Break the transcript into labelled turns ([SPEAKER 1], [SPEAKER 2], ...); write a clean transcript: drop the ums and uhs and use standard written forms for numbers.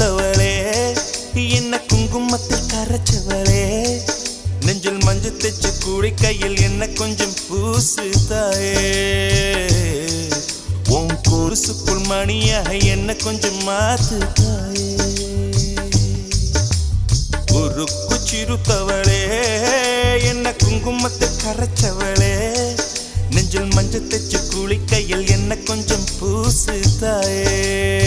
[SPEAKER 1] சிறுத்தவளே என்ன குங்குமத்தில் கரைச்சவளே நெஞ்சில் மஞ்சள் தைச்சு கூடி கையில் என்ன கொஞ்சம் பூசு தாயே உன் கொலுசுக்குள் மணியாக என்ன கொஞ்சம் மாத்து தாயே உருக்கு சிறுத்தவளே என்ன குங்குமத்தை கரைச்சவளே நெஞ்சில் மஞ்சள் தைச்சு குளிக்கையில் என்ன கொஞ்சம் பூசு தாயே